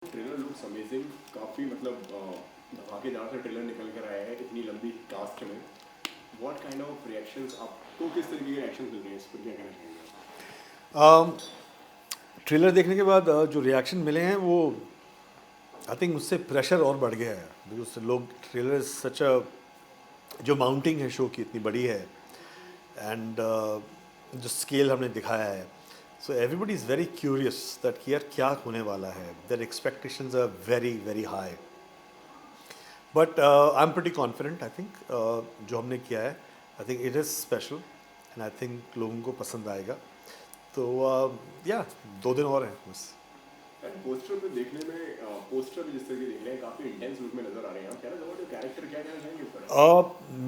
Trailer looks amazing, काफ़ी मतलब धमाकेदार सा ट्रेलर निकल कर आया है इतनी लंबी कास्ट में। व्हाट काइंड ऑफ रिएक्शंस आपको, किस तरीके के रिएक्शंस मिल रहे हैं इस पर, क्या कहना चाहेंगे? ट्रेलर देखने के बाद जो रिएक्शन मिले हैं वो आई थिंक उससे प्रेशर और बढ़ गया है बिकॉज लोग ट्रेलर सच अ जो माउंटिंग है शो की इतनी बड़ी है एंड जो स्केल हमने दिखाया है so everybody is very curious that कि यार क्या होने वाला है there expectations are very very high but I am pretty confident I think जो हमने किया है I think it is special and I think लोगों को पसंद आएगा तो या 2 दिन और हैं बस। एंड पोस्टर पे देखने में पोस्टर भी जिस तरीके दिख रहे हैं काफ़ी इंटेंस लुक में नजर आ रहे हैं। आप क्या ना कैरेक्टर, क्या कहना चाहेंगे इस पर?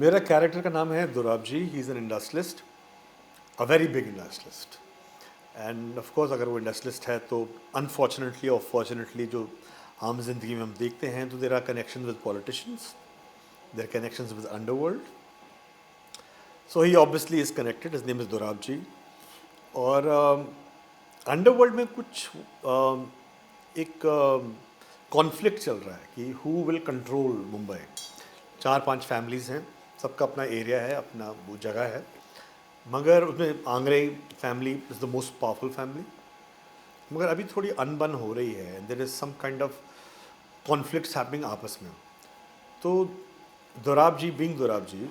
मेरा कैरेक्टर का नाम है Durab ji he is an industrialist a very big industrialist and of course अगर वो इंडस्ट्रियलिस्ट है तो अनफॉर्चुनेटली और फॉर्चुनेटली जो आम जिंदगी में हम देखते हैं तो there are connection with politicians there connection with underworld so he obviously is connected his name is Dorab ji और अंडरवर्ल्ड में कुछ एक कॉन्फ्लिक्ट चल रहा है कि who will control Mumbai 4-5 families हैं सबका अपना एरिया है अपना वो जगह है मगर उसमें Angre family is the most powerful family मगर अभी थोड़ी अनबन हो रही है there is some kind of conflicts happening आपस में तो दोराब जी बिंग दोराब जी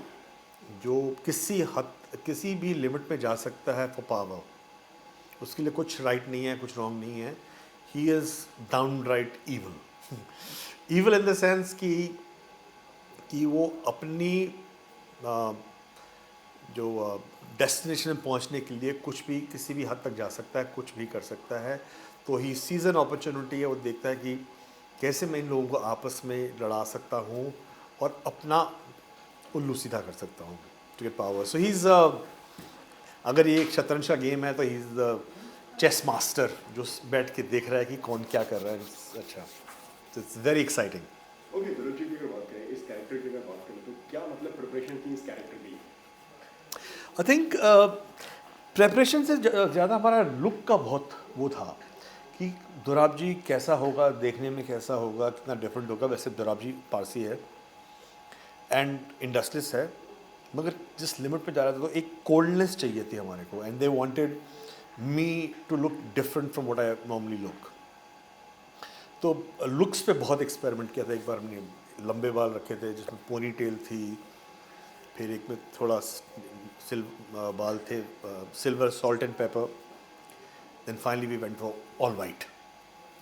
जो किसी भी लिमिट में जा सकता है फॉर पावर उसके लिए कुछ राइट नहीं है कुछ रॉन्ग नहीं है he is down right evil evil in the sense कि वो अपनी जो डेस्टिनेशन में पहुंचने के लिए कुछ भी किसी भी हद तक जा सकता है कुछ भी कर सकता है तो ही सीज़ एन अपॉर्चुनिटी है वो देखता है कि कैसे मैं इन लोगों को आपस में लड़ा सकता हूँ और अपना उल्लू सीधा कर सकता हूँ to get power so he is अगर ये एक शतरंज का गेम है तो he is the chess master जो बैठ के देख रहा है कि कौन क्या कर रहा है अच्छा it's very exciting. Okay, Dhruv ji की अगर बात करें, इस कैरेक्टर की अगर बात करें, तो क्या मतलब प्रिपरेशन थी इस कैरेक्टर की? आई थिंक प्रेपरेशन से ज़्यादा हमारा लुक का बहुत वो था कि दोराब जी कैसा होगा देखने में कैसा होगा कितना डिफरेंट होगा वैसे दोराब जी पारसी है एंड इंडस्ट्रियलिस्ट है मगर जिस लिमिट पे जा रहा था तो एक कोल्डनेस चाहिए थी हमारे को and they wanted me to look different from what I normally look तो लुक्स पे बहुत एक्सपेरिमेंट किया था एक बार हमने लंबे बाल रखे थे जिसमें पोनी टेल थी फिर एक में थोड़ा बाल थे silver salt and pepper then finally we went for all white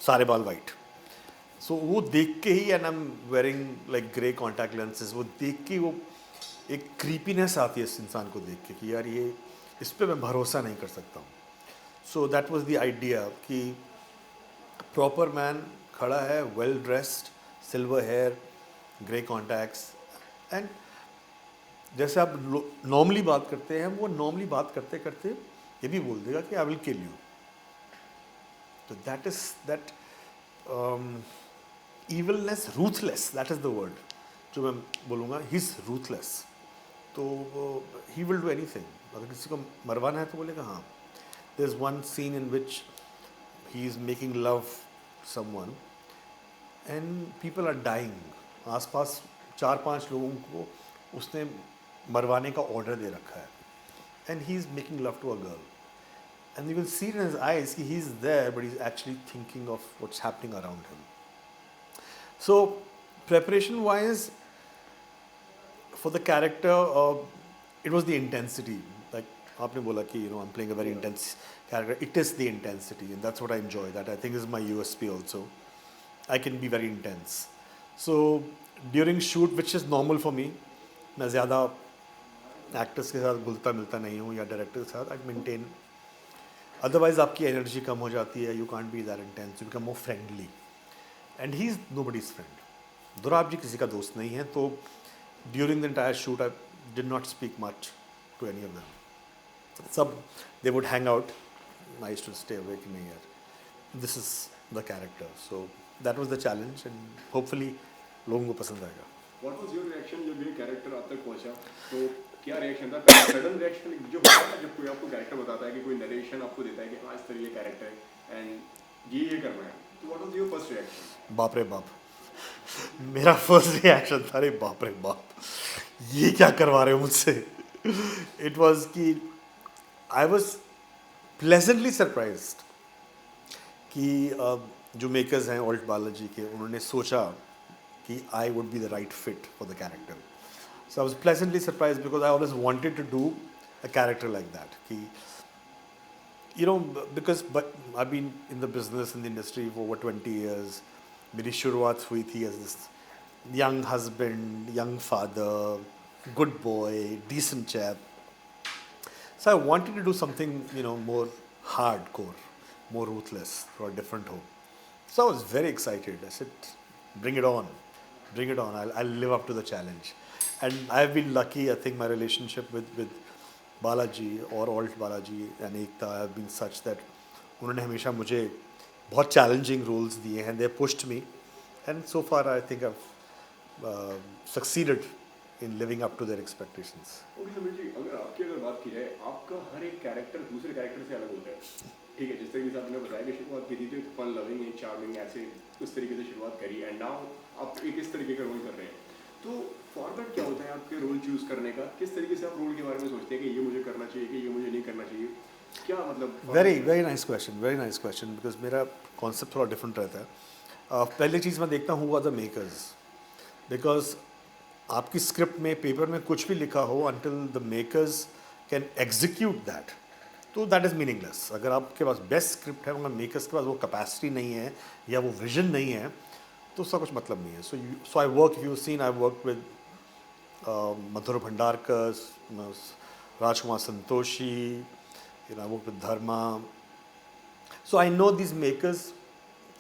सारे बाल वाइट सो वो देख के ही and I am wearing like grey contact lenses वो देख के वो एक क्रीपीनेस आती है इस इंसान को देख के कि यार ये इस पर मैं भरोसा नहीं कर सकता हूँ so that was the idea कि प्रॉपर मैन खड़ा है well dressed silver hair grey contacts and जैसे आप नॉर्मली बात करते हैं वो नॉर्मली बात करते करते ये भी बोल देगा कि आई विल किल यू तो that is that evilness ruthless that is the word जो मैं बोलूँगा ही इज रूथलेस तो ही विल डू एनीथिंग अगर किसी को मरवाना है तो बोलेगा हाँ there is one scene in which he is making love someone and people are dying आसपास 4-5 लोगों को उसने मरवाने का ऑर्डर दे रखा है and he is making love to a girl and you will see in his eyes कि he is there but he is actually thinking of what's happening around him so preparation wise for the character it was the intensity like आपने बोला कि you know I am playing a very intense character it is the intensity and that's what I enjoy that I think is my USP also I can be very intense. So during shoot, which is normal for me, मैं ज़्यादा actors के साथ घुलता मिलता नहीं हूँ या director के साथ आई मेंटेन अदरवाइज आपकी एनर्जी कम हो जाती है you can't be that intense you become more friendly and he is no buddies friend Dorab ji किसी का दोस्त नहीं है तो during the entire shoot I did not speak much to any of them सब they would hang out I used to stay away कि नहीं यार this is the character so that was the challenge and hopefully लोगों को पसंद आएगा। What was your reaction जब ये कैरेक्टर आप तक पहुंचा? तो क्या रिएक्शन था? पहले सडन रिएक्शन जो होता है जब कोई आपको कैरेक्टर बताता है कि कोई नरेशन आपको देता है कि हाँ इस तरह ये कैरेक्टर है एंड ये करना है, what was your first reaction? बाप रे बाप, मेरा फर्स्ट रिएक्शन था अरे बाप रे बाप, ये क्या करवा रहे हो मुझसे. इट वॉज कि आई वॉज प्लेजेंटली सरप्राइज्ड कि जो मेकर्स हैं ऑल्ट बालाजी के, उन्होंने सोचा कि I would be the right fit for the character. So I was pleasantly surprise because I always wanted to do a character like that. कि you know, because but I've been in the business in the industry for over 20 years. मेरी शुरुआत हुई थी as this young husband, young father, good boy, decent chap. So I wanted to do something, you know, more hardcore, more ruthless, for a different hope. So I was very excited. I said, bring it on, bring it on. I'll live up to the challenge. And I've been lucky. I think my relationship with Balaji और Alt Balaji and Ekta have been such that उन्होंने हमेशा मुझे बहुत challenging roles दिए हैं. They pushed me and so far I think I succeeded in living up to their expectations. Okay Sameer ji, अगर बात की जाए, आपका हर एक कैरेक्टर दूसरे कैरेक्टर से अलग होता है. ठीक है, जिस तरीके से आपने बताया कि शुरुआत की थी तो एक फन लविंग एंड चार्मिंग ऐसे उस तरीके से शुरुआत करी एंड नाउ आप एक इस तरीके का रोल कर रहे हैं. तो फॉर्मेट क्या होता है आपके रोल चूज करने का? किस तरीके से आप रोल के बारे में सोचते हैं कि ये मुझे करना चाहिए, कि ये मुझे नहीं करना चाहिए? क्या मतलब? वेरी नाइस क्वेश्चन बिकॉज मेरा कॉन्सेप्ट थोड़ा डिफरेंट रहता है. पहली चीज़ मैं देखता हूँ द मेकर्स, बिकॉज आपकी स्क्रिप्ट में पेपर में कुछ भी लिखा हो until the makers can execute that, तो दैट इज़ मीनिंगलेस. अगर आपके पास बेस्ट स्क्रिप्ट है मगर मेकर्स के पास वो कैपेसिटी नहीं है या वो विजन नहीं है तो उसका कुछ मतलब नहीं है. So I work, you seen I work with Madhur Bhandarkar, Rajkumar Santoshi, you know, I work with Dharma. So I know these makers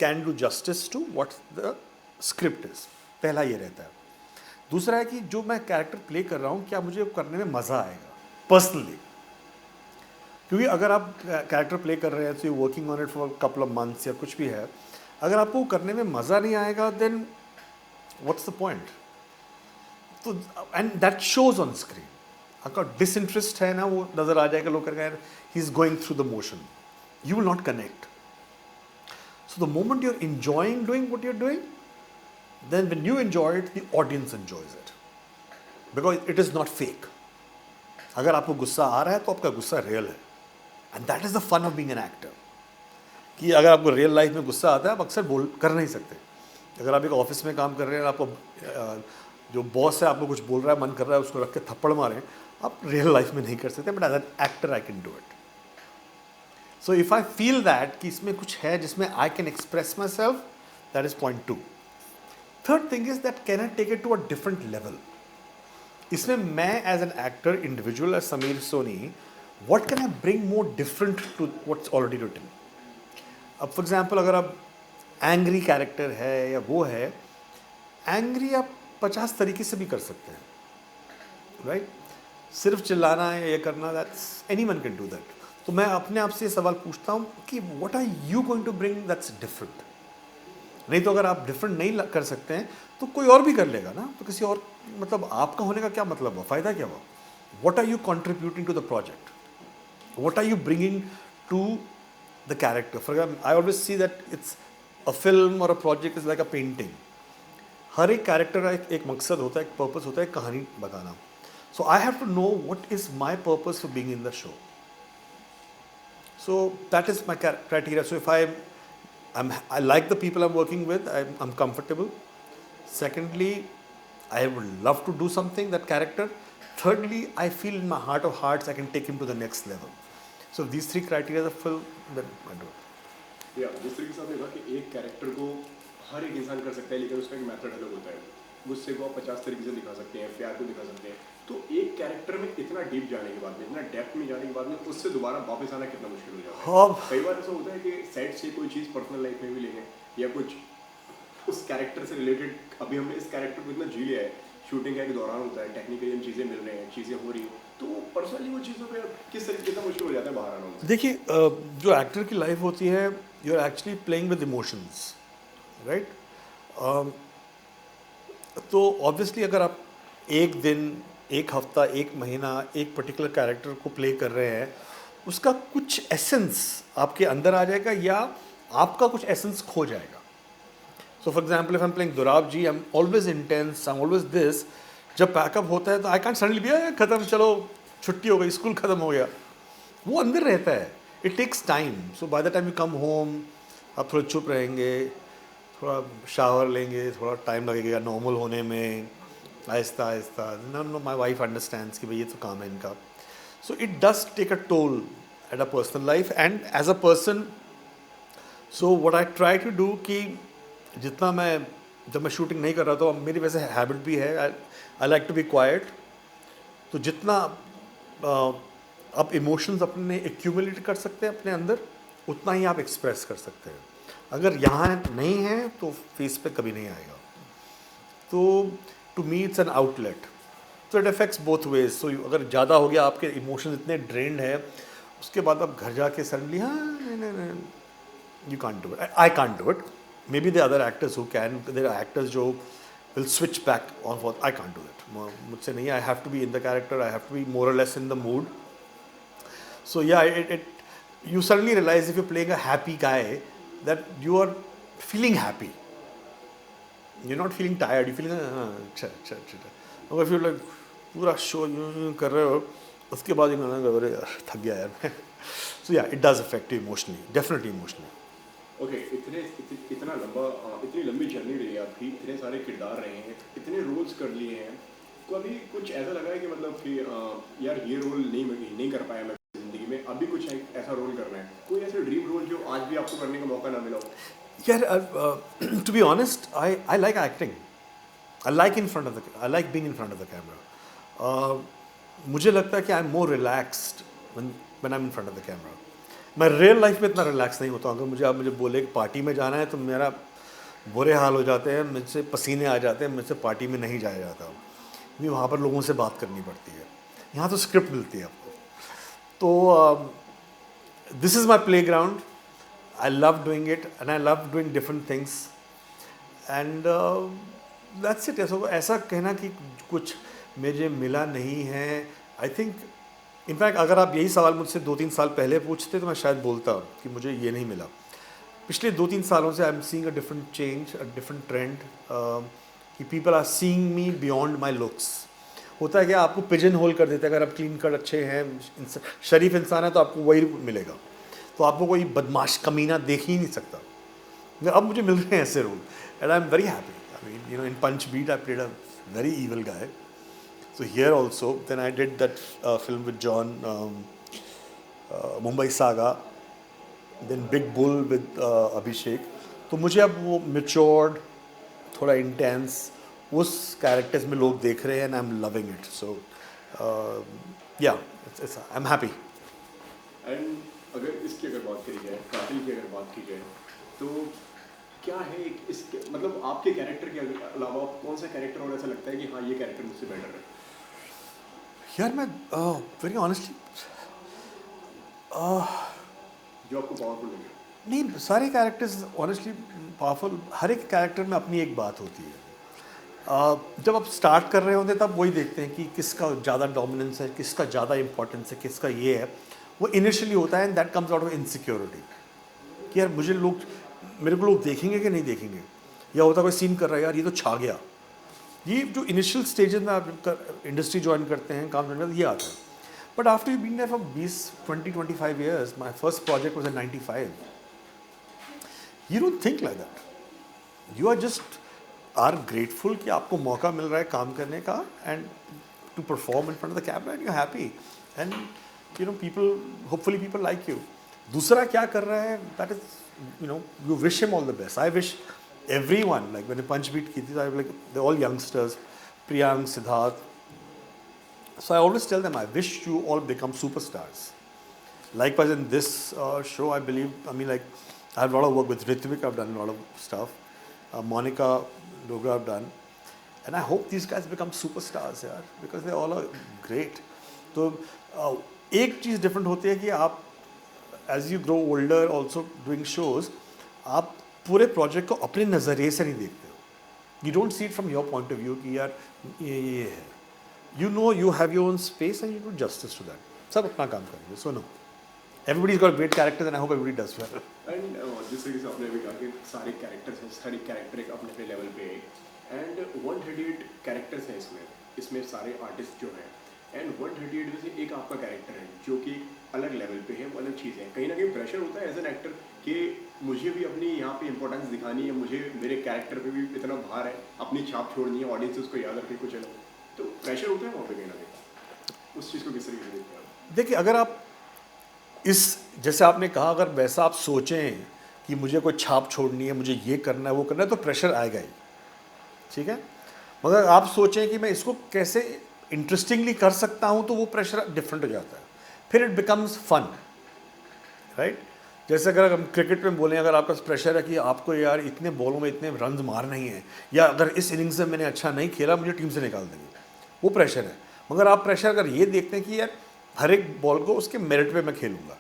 can do justice to what the script is. पहला ये रहता है. दूसरा है कि जो मैं कैरेक्टर प्ले कर रहा हूँ क्या मुझे करने में मज़ा आएगा पर्सनली. क्योंकि अगर आप कैरेक्टर प्ले कर रहे हैं तो you working on it for couple of months या कुछ भी है, अगर आपको करने में मज़ा नहीं आएगा देन व्हाट्स द पॉइंट. तो and that shows on screen. आपका डिसइंटरेस्ट है ना, वो नज़र आ जाएगा. लोग कहेंगे he is going through the motion, you will not connect. So the moment you are enjoying doing what you are doing, then when you enjoy it the audience enjoys it because it is not fake. अगर आपको गुस्सा आ रहा है तो आपका गुस्सा real है and that is the fun of being an actor. कि अगर आपको रियल लाइफ में गुस्सा आता है आप अक्सर बोल कर नहीं सकते. अगर आप एक ऑफिस में काम कर रहे हैं, आपको जो बॉस है आपको कुछ बोल रहा है, मन कर रहा है उसको रख के थप्पड़ मारें, आप रियल लाइफ में नहीं कर सकते. But as an actor I can do it. So if I feel that कि इसमें कुछ है जिसमें I can express myself, that is point 2. Third thing is that can I take it to a different level. इसमें मैं as an actor individual as Sameer Soni, what can I bring more different to what's already written. अब for example अगर आप angry character है या वो है, angry आप 50 तरीके से भी कर सकते हैं, राइट? सिर्फ चिल्लाना है, ये करना, that's anyone can do that. तो मैं अपने आप से ये सवाल पूछता हूँ कि what are you going to bring that's different. नहीं तो अगर आप डिफरेंट नहीं कर सकते हैं तो कोई और भी कर लेगा ना, तो किसी और, मतलब आपका होने का क्या मतलब हुआ, फ़ायदा क्या हुआ? What are you contributing to the project, what are you bringing to the character. For example I always see that it's a film और a project is like a painting. हर एक कैरेक्टर का एक मकसद होता है, एक पर्पस होता है, कहानी बताना. So I have to know what is my purpose for being in the show. So that is my criteria. So if I like the people I'm working with, I'm comfortable. Secondly, I would love to do something, that character. Thirdly, I feel in my heart of hearts I can take him to the next level. So if these 3 criteria are full, then I do it. या जिस तरीके से आपने कहा कि एक character को हर एक इंसान कर सकता है, लेकिन उसका एक मेथड अलग होता है. गुस्से को आप 50 तरीके से दिखा सकते हैं, प्यार को दिखा सकते हैं. तो एक कैरेक्टर में इतना डीप जाने के बाद में, इतना डेप्थ में जाने के बाद में उससे दोबारा वापस आना कितना मुश्किल हो जाता है. हाँ. कई बार ऐसा होता है कि सेट से कोई चीज़ पर्सनल लाइफ में भी ले गए या कुछ उस कैरेक्टर से रिलेटेड. अभी हमने इस कैरेक्टर को इतना जी लिया है, शूटिंग का एक दौरान होता है, टेक्निकली हम चीज़ें मिल रही हैं, चीज़ें हो रही हैं, तो पर्सनली वो चीज़ों पर किस तरीके कितना मुश्किल हो जाता है बाहर आना. देखिए, जो एक्टर की लाइफ होती है, you are actually playing with emotions, right? तो ऑब्वियसली अगर आप एक दिन, एक हफ्ता, एक महीना एक पर्टिकुलर कैरेक्टर को प्ले कर रहे हैं, उसका कुछ एसेंस आपके अंदर आ जाएगा या आपका कुछ एसेंस खो जाएगा. So for example, if I'm playing Durab ji, I'm always intense, I'm always this. जब पैकअप होता है तो आई कैंट सडनली बी खत्म, चलो छुट्टी हो गई, स्कूल खत्म हो गया, वो अंदर रहता है. It takes time. So by the time you come home, आप थोड़ा चुप रहेंगे, थोड़ा शावर लेंगे, थोड़ा टाइम लगेगा नॉर्मल होने में, Aahista Aahista. Know my wife understands कि भाई ये तो काम है इनका. So it does take a toll at a personal life and as a person. So what I try to do कि जितना मैं, जब मैं शूटिंग नहीं कर रहा तो मेरी वैसे हैबिट भी है, I like to be quiet. तो जितना आप इमोशंस अपने एक्यूमुलेट कर सकते हैं अपने अंदर, उतना ही आप एक्सप्रेस कर सकते हैं. अगर यहाँ नहीं है तो फेस पे कभी नहीं आएगा. तो to me it's an outlet. तो it affects both ways. So अगर ज़्यादा हो गया, आपके इमोशंस इतने ड्रेन्ड है, उसके बाद आप घर जाके सडनली हाँ नहीं, you can't do it, I can't do it. Maybe the other actors who can, there are actors जो will switch back on for. I can't do it. मुझसे नहीं. I have to be in the character, I have to be more और less in the mood. So yeah it you suddenly realize if you're playing a happy guy that you are feeling happy. You're not feeling tired. You're feeling अच्छा. और if you're like पूरा show कर रहे हो, उसके बाद अरे यार थक गया यार मैं. So yeah, it does affect you emotionally, definitely emotionally. Okay, इतना लंबा, इतनी लंबी जर्नी रही है आपकी, इतने सारे किरदार रहे हैं, इतने रोल्स कर लिए हैं. कभी कुछ ऐसा लगा है कि मतलब कि यार ये रोल नहीं कर पाया मैं जिंदगी में, अभी कुछ ऐसा रोल करना है, कोई ऐसा ड्रीम रोल जो आज भी आपको करने का मौका ना मिला हो? यार to be honest, I like acting. I like being in front of the camera. मुझे लगता है कि I am more relaxed when I am in front of the camera. मैं रियल लाइफ में इतना रिलैक्स नहीं होता. अगर आप मुझे बोले कि पार्टी में जाना है तो मेरा बुरे हाल हो जाते हैं, मुझसे पसीने आ जाते हैं, मुझसे पार्टी में नहीं जाया जाता. क्योंकि वहाँ पर लोगों से बात करनी पड़ती है. यहाँ तो स्क्रिप्ट मिलती है आपको. तो this is my play ground. I love doing it and I love doing different things and that's it. ऐसा कहना कि कुछ मुझे मिला नहीं है, आई थिंक इनफैक्ट अगर आप यही सवाल मुझसे 2-3 साल पहले पूछते तो मैं शायद बोलता कि मुझे ये नहीं मिला. पिछले 2-3 सालों से I am seeing a different change, a different trend, कि people are seeing me beyond my looks. होता है कि आपको पिजन होल कर देते हैं. अगर आप क्लीन कट अच्छे हैं, शरीफ इंसान है, तो आपको वही मिलेगा. तो आपको कोई बदमाश कमीना देख ही नहीं सकता. अब मुझे मिल रहे हैं ऐसे role and I am very happy. I mean, you know, in Punch Beat I played a very evil guy. So here also, then I did that film with John, Mumbai Saga, then Big Bull with Abhishek. तो मुझे अब वो matured, थोड़ा intense, उस characters में लोग देख रहे हैं and I'm loving it. So yeah, I'm happy. And अगर इसकी अगर बात करी जाए, कातिल की अगर बात की जाए, तो क्या है इसके मतलब आपके कैरेक्टर के अलावा कौन सा कैरेक्टर और ऐसा लगता है कि हाँ ये कैरेक्टर मुझसे बेटर है? यार मैं वेरी ऑनेस्टली जो आपको पावरफुल लगे? नहीं, सारे कैरेक्टर्स ऑनेस्टली पावरफुल. हर एक कैरेक्टर में अपनी एक बात होती है. जब आप स्टार्ट कर रहे होते तब वही देखते हैं कि किसका ज़्यादा डोमिनेंस है, किसका ज़्यादा इंपॉर्टेंस है, किसका ये है. वो इनिशियली होता है and that comes out of insecurity कि यार मेरे को लोग देखेंगे कि नहीं देखेंगे. या होता कोई सीन कर रहा है, यार ये तो छा गया. ये जो इनिशियल स्टेजेस में आप इंडस्ट्री ज्वाइन करते हैं, काम करते हैं, ये आता है. But after you been there for 20-25 years, my first project was in 95. You don't think like that. You are just are grateful कि आपको मौका मिल रहा है काम करने का and to perform in front of the camera and you happy and you know hopefully people like you. दूसरा क्या कर रहा है, that is you wish him all the best. I wish everyone, like when I punch beat की थी, I like they're all youngsters, Priyank, Siddharth. So I always tell them, I wish you all become superstars. Likewise in this show, I believe, I mean, like I have a lot of work with Ritvik. I've done a lot of stuff. Monica Dogra I've done, and I hope these guys become superstars, yaar, because they all are great. तो एक चीज़ different होती है कि आप as you grow older also doing shows, आप पूरे project को अपने नज़रिए से नहीं देखते हो. You don't see it from your point of view कि यार ये है. You know you have your own space and you do justice to that. सब अपना काम करेंगे. So no. Everybody's got great characters and I hope everybody does well. And जिस तरीके से आपने अभी कहा कि सारे कैरेक्टर्स हैं, सारे कैरेक्टर एक अपने अपने लेवल पे है एंड 138 कैरेक्टर्स हैं इसमें सारे आर्टिस्ट जो हैं एंड 138 में से एक आपका कैरेक्टर है जो कि अलग लेवल पे है, वो अलग चीज़ है। कहीं ना कहीं प्रेशर होता है एज एन एक्टर कि मुझे भी अपनी यहाँ पे इंपॉर्टेंस दिखानी है, मुझे मेरे कैरेक्टर पे भी इतना भार है, अपनी छाप छोड़नी है, ऑडियंस उसको याद रखे कुछ अलग, तो प्रेशर होता है वहाँ पे कहीं ना कहीं। उस चीज़ को किस तरीके से देखते हैं आप? देखिए, अगर आप इस जैसे आपने कहा, अगर वैसा आप सोचें कि मुझे कोई छाप छोड़नी है, मुझे ये करना है, वो करना है, तो प्रेशर आएगा ही, ठीक है। मगर आप सोचें कि मैं इसको कैसे इंटरेस्टिंगली कर सकता हूँ, तो वो प्रेशर डिफरेंट हो जाता है, फिर इट बिकम्स फन, राइट। जैसे अगर हम क्रिकेट में बोलें, अगर आपका प्रेशर है कि आपको यार इतने बॉलों में इतने रन मारने ही हैं, या अगर इस इनिंग्स में मैंने अच्छा नहीं खेला मुझे टीम से निकाल देंगे, वो प्रेशर है। मगर आप प्रेशर अगर ये देखते हैं कि यार हर एक बॉल को उसके मेरिट पे मैं खेलूंगा,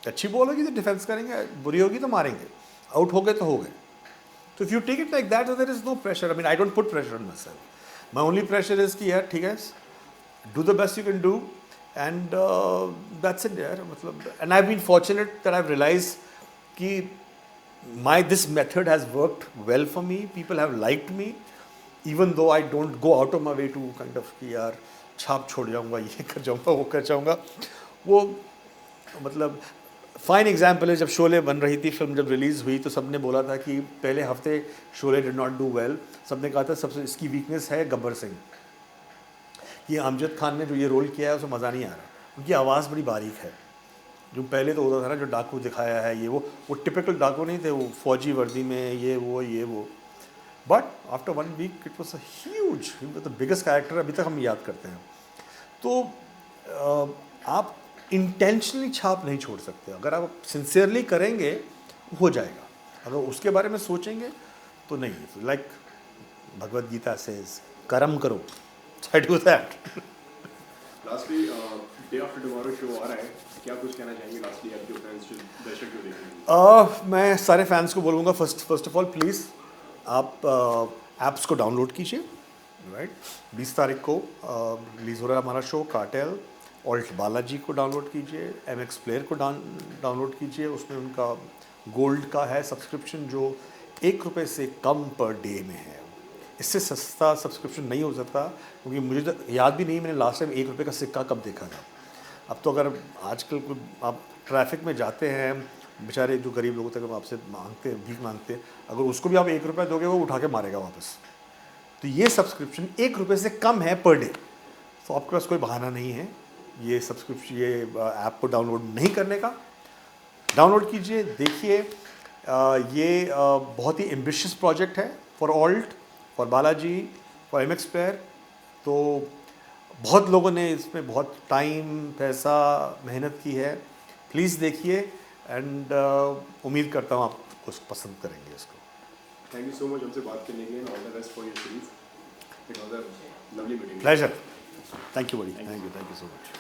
अच्छी बॉल होगी तो डिफेंस करेंगे, बुरी होगी तो मारेंगे, आउट हो गए तो हो गए। तो if you take it like that, there is no pressure. I mean, I don't put pressure on myself. My only pressure is कि यार ठीक है, do the best you can do and that's it यार। मतलब, and I been fortunate that I realize कि my this method has worked well for me, people have liked me, even though I don't go out of my way to kind of कि यार छाप छोड़ जाऊँगा, ये कर जाऊँगा, वो कर जाऊँगा। वो मतलब फाइन एग्जाम्पल है, जब शोले बन रही थी, फिल्म जब रिलीज़ हुई तो सबने बोला था कि पहले हफ्ते Sholay did not do well. सबने कहा था सबसे इसकी वीकनेस है गब्बर सिंह, ये अमजद खान ने जो ये रोल किया है उसे मज़ा नहीं आ रहा, उनकी आवाज़ बड़ी बारीक है। जो पहले तो होता था ना, जो डाकू दिखाया है ये वो टिपिकल डाकू नहीं थे, वो फौजी वर्दी में ये वो। But after 1 week it was a huge, the biggest character अभी तक हम याद करते हैं। तो आप इंटेंशनली छाप नहीं छोड़ सकते, अगर आप सिंसियरली करेंगे हो जाएगा, अगर उसके बारे में सोचेंगे तो नहीं। लाइक भगवद गीता सेज, कर्म करो, I do that. Lastly day after tomorrow show आ रहा है, क्या कुछ कहना चाहेंगे लास्टली आप जो फैंस जो दर्शक जो देखेंगे? मैं सारे फैंस को बोलूँगा, फर्स्ट ऑफ ऑल प्लीज़ आप ऐप्स को डाउनलोड कीजिए, राइट। 20 तारीख को रिलीज़ हो रहा है हमारा शो कार्टेल। ऑल्ट बालाजी को डाउनलोड कीजिए, MX प्लेयर को डाउनलोड कीजिए, उसमें उनका गोल्ड का है सब्सक्रिप्शन जो ₹1 से कम पर डे में है। इससे सस्ता सब्सक्रिप्शन नहीं हो सकता, क्योंकि मुझे तो याद भी नहीं मैंने लास्ट टाइम ₹1 का सिक्का कब देखा था। अब तो अगर आजकल आप ट्रैफिक में जाते हैं, बेचारे जो गरीब लोग होते हैं आपसे मांगते हैं, भीख मांगते हैं, अगर उसको भी आप ₹1 दोगे वो उठा के मारेगा वापस। तो ये सब्सक्रिप्शन ₹1 से कम है पर डे, तो आपके पास कोई बहाना नहीं है ये सब्सक्रिप्शन, ये ऐप को डाउनलोड नहीं करने का। डाउनलोड कीजिए, देखिए। ये बहुत ही एम्बिशियस प्रोजेक्ट है for alt, for Balaji, for MX player. तो बहुत लोगों ने इसमें बहुत टाइम, पैसा, मेहनत की है। प्लीज़ देखिए एंड उम्मीद करता हूँ आप उसको पसंद करेंगे इसको। थैंक यू सो मच हमसे बात करने के लिए, all the best for your series. It was a lovely meeting. Pleasure. Thank you बड़ी, थैंक यू सो मच।